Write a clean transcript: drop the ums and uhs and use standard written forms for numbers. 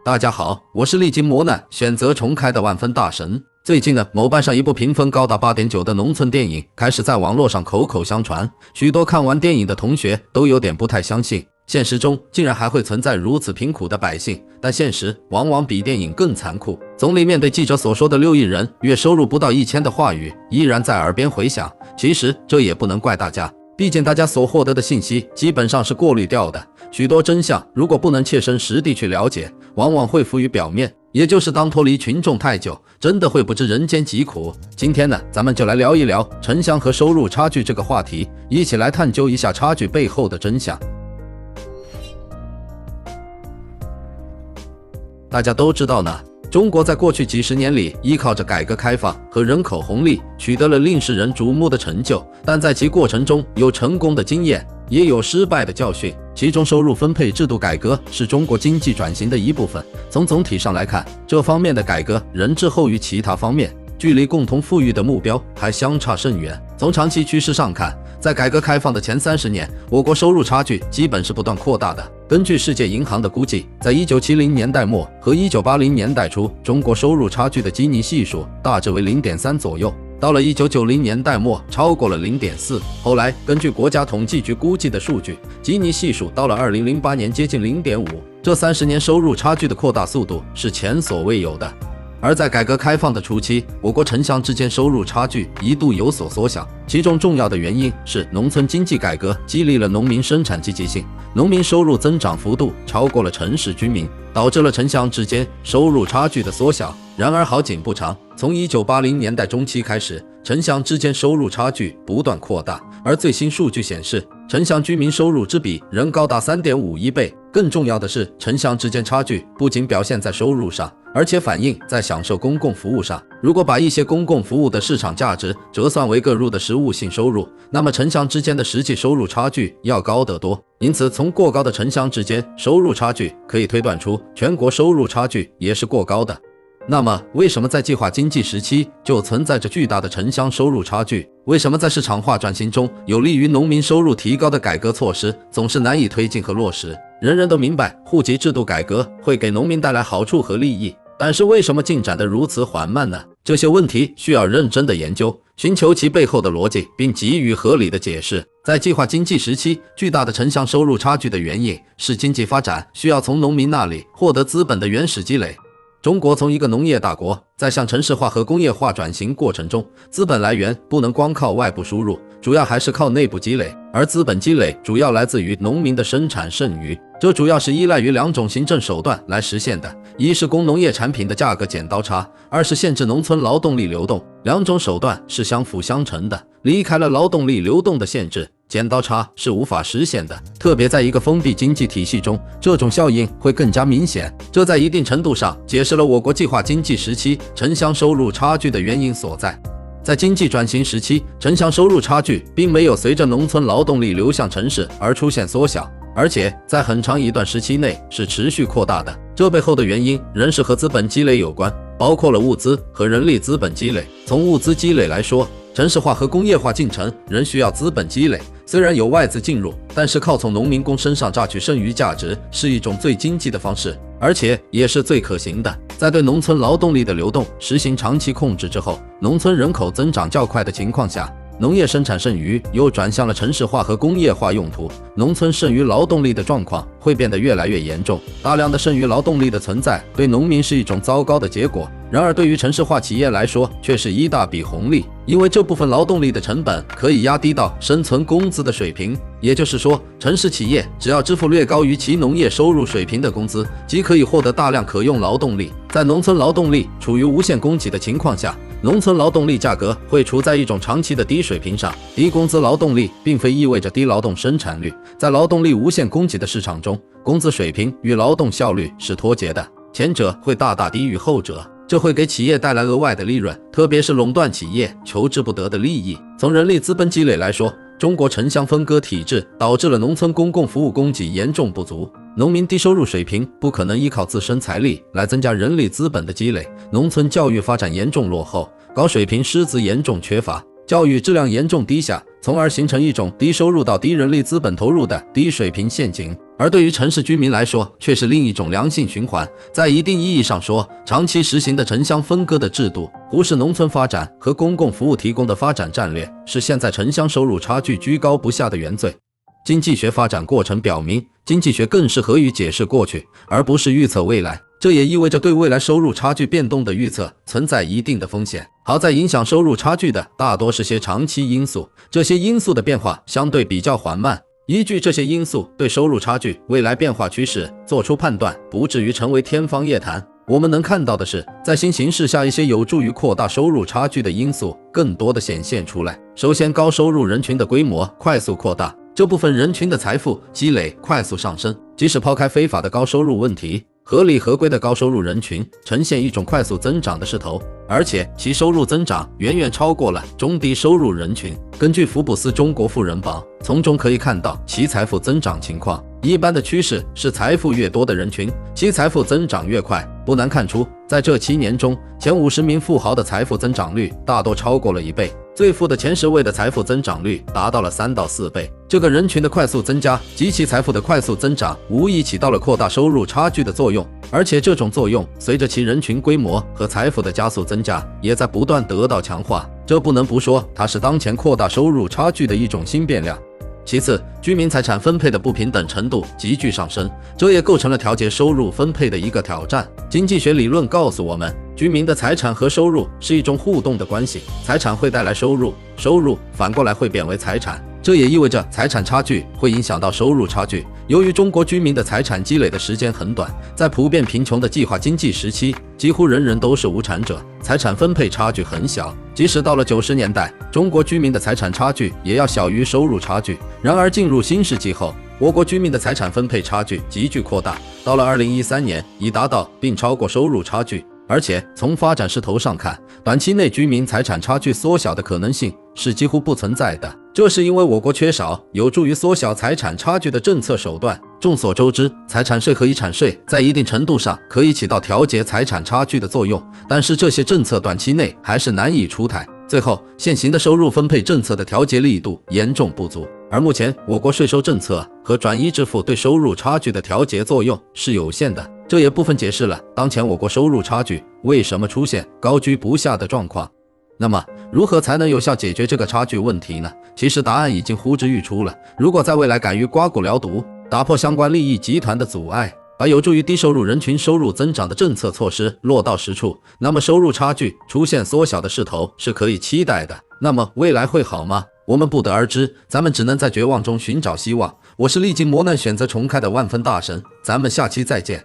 大家好，我是历经磨难选择重开的万分大神。最近呢，某瓣上一部评分高达 8.9 的农村电影开始在网络上口口相传，许多看完电影的同学都有点不太相信，现实中竟然还会存在如此贫苦的百姓，但现实往往比电影更残酷。总理面对记者所说的6亿人月收入不到1000的话语，依然在耳边回响。其实这也不能怪大家，毕竟大家所获得的信息基本上是过滤掉的，许多真相如果不能切身实地去了解，往往会浮于表面，也就是当脱离群众太久，真的会不知人间疾苦。今天呢，咱们就来聊一聊城乡和收入差距这个话题，一起来探究一下差距背后的真相。大家都知道呢，中国在过去几十年里依靠着改革开放和人口红利取得了令世人瞩目的成就，但在其过程中有成功的经验，也有失败的教训。其中收入分配制度改革是中国经济转型的一部分，从总体上来看，这方面的改革仍滞后于其他方面，距离共同富裕的目标还相差甚远。从长期趋势上看，在改革开放的前30年，我国收入差距基本是不断扩大的。根据世界银行的估计，在1970年代末和1980年代初，中国收入差距的基尼系数大致为 0.3 左右，到了1990年代末超过了 0.4， 后来根据国家统计局估计的数据，基尼系数到了2008年接近 0.5， 这30年收入差距的扩大速度是前所未有的。而在改革开放的初期，我国城乡之间收入差距一度有所缩小，其中重要的原因是农村经济改革激励了农民生产积极性，农民收入增长幅度超过了城市居民，导致了城乡之间收入差距的缩小。然而好景不长，从1980年代中期开始，城乡之间收入差距不断扩大，而最新数据显示，城乡居民收入之比仍高达 3.51 倍。更重要的是，城乡之间差距不仅表现在收入上，而且反映在享受公共服务上。如果把一些公共服务的市场价值折算为各入的实物性收入，那么城乡之间的实际收入差距要高得多。因此，从过高的城乡之间收入差距可以推断出，全国收入差距也是过高的。那么，为什么在计划经济时期就存在着巨大的城乡收入差距？为什么在市场化转型中有利于农民收入提高的改革措施总是难以推进和落实？人人都明白，户籍制度改革会给农民带来好处和利益，但是为什么进展得如此缓慢呢？这些问题需要认真的研究，寻求其背后的逻辑，并给予合理的解释。在计划经济时期，巨大的城乡收入差距的原因是经济发展需要从农民那里获得资本的原始积累。中国从一个农业大国，在向城市化和工业化转型过程中，资本来源不能光靠外部输入，主要还是靠内部积累，而资本积累主要来自于农民的生产剩余，这主要是依赖于2种行政手段来实现的，一是工农业产品的价格剪刀差，二是限制农村劳动力流动。2种手段是相辅相成的，离开了劳动力流动的限制，剪刀差是无法实现的，特别在一个封闭经济体系中，这种效应会更加明显。这在一定程度上解释了我国计划经济时期城乡收入差距的原因所在。在经济转型时期，城乡收入差距并没有随着农村劳动力流向城市而出现缩小，而且在很长一段时期内是持续扩大的。这背后的原因仍是和资本积累有关，包括了物资和人力资本积累。从物资积累来说，城市化和工业化进程仍需要资本积累，虽然有外资进入，但是靠从农民工身上榨取剩余价值是一种最经济的方式，而且也是最可行的。在对农村劳动力的流动实行长期控制之后，农村人口增长较快的情况下，农业生产剩余又转向了城市化和工业化用途，农村剩余劳动力的状况会变得越来越严重。大量的剩余劳动力的存在对农民是一种糟糕的结果，然而对于城市化企业来说却是一大笔红利，因为这部分劳动力的成本可以压低到生存工资的水平。也就是说，城市企业只要支付略高于其农业收入水平的工资，即可以获得大量可用劳动力。在农村劳动力处于无限供给的情况下，农村劳动力价格会处在一种长期的低水平上。低工资劳动力并非意味着低劳动生产率，在劳动力无限供给的市场中，工资水平与劳动效率是脱节的，前者会大大低于后者，这会给企业带来额外的利润，特别是垄断企业求之不得的利益。从人力资本积累来说，中国城乡分割体制导致了农村公共服务供给严重不足，农民低收入水平不可能依靠自身财力来增加人力资本的积累，农村教育发展严重落后，高水平师资严重缺乏，教育质量严重低下，从而形成一种低收入到低人力资本投入的低水平陷阱。而对于城市居民来说，却是另一种良性循环。在一定意义上说，长期实行的城乡分割的制度，忽视农村发展和公共服务提供的发展战略，是现在城乡收入差距居高不下的原罪。经济学发展过程表明，经济学更适合于解释过去，而不是预测未来。这也意味着对未来收入差距变动的预测存在一定的风险。好在影响收入差距的大多是些长期因素，这些因素的变化相对比较缓慢。依据这些因素对收入差距未来变化趋势做出判断，不至于成为天方夜谭。我们能看到的是，在新形势下，一些有助于扩大收入差距的因素更多的显现出来。首先，高收入人群的规模快速扩大，这部分人群的财富积累快速上升，即使抛开非法的高收入问题，合理合规的高收入人群呈现一种快速增长的势头，而且其收入增长远远超过了中低收入人群。根据福布斯中国富人榜，从中可以看到其财富增长情况。一般的趋势是财富越多的人群，其财富增长越快。不难看出，在这7年中，前50名富豪的财富增长率大多超过了1倍，最富的前10位的财富增长率达到了3到4倍。这个人群的快速增加及其财富的快速增长，无疑起到了扩大收入差距的作用，而且这种作用随着其人群规模和财富的加速增加，也在不断得到强化。这不能不说，它是当前扩大收入差距的一种新变量。其次，居民财产分配的不平等程度急剧上升，这也构成了调节收入分配的一个挑战。经济学理论告诉我们，居民的财产和收入是一种互动的关系，财产会带来收入，收入反过来会变为财产，这也意味着财产差距会影响到收入差距。由于中国居民的财产积累的时间很短，在普遍贫穷的计划经济时期，几乎人人都是无产者，财产分配差距很小。即使到了90年代，中国居民的财产差距也要小于收入差距。然而进入新世纪后，我国居民的财产分配差距急剧扩大，到了2013年已达到并超过收入差距。而且从发展势头上看，短期内居民财产差距缩小的可能性是几乎不存在的。这是因为我国缺少有助于缩小财产差距的政策手段。众所周知，财产税和遗产税在一定程度上可以起到调节财产差距的作用，但是这些政策短期内还是难以出台。最后，现行的收入分配政策的调节力度严重不足，而目前我国税收政策和转移支付对收入差距的调节作用是有限的，这也部分解释了当前我国收入差距为什么出现高居不下的状况。那么，如何才能有效解决这个差距问题呢？其实答案已经呼之欲出了。如果在未来敢于刮骨疗毒，打破相关利益集团的阻碍，把有助于低收入人群收入增长的政策措施落到实处，那么收入差距出现缩小的势头是可以期待的。那么未来会好吗？我们不得而知，咱们只能在绝望中寻找希望。我是历经磨难选择重开的万分大神，咱们下期再见。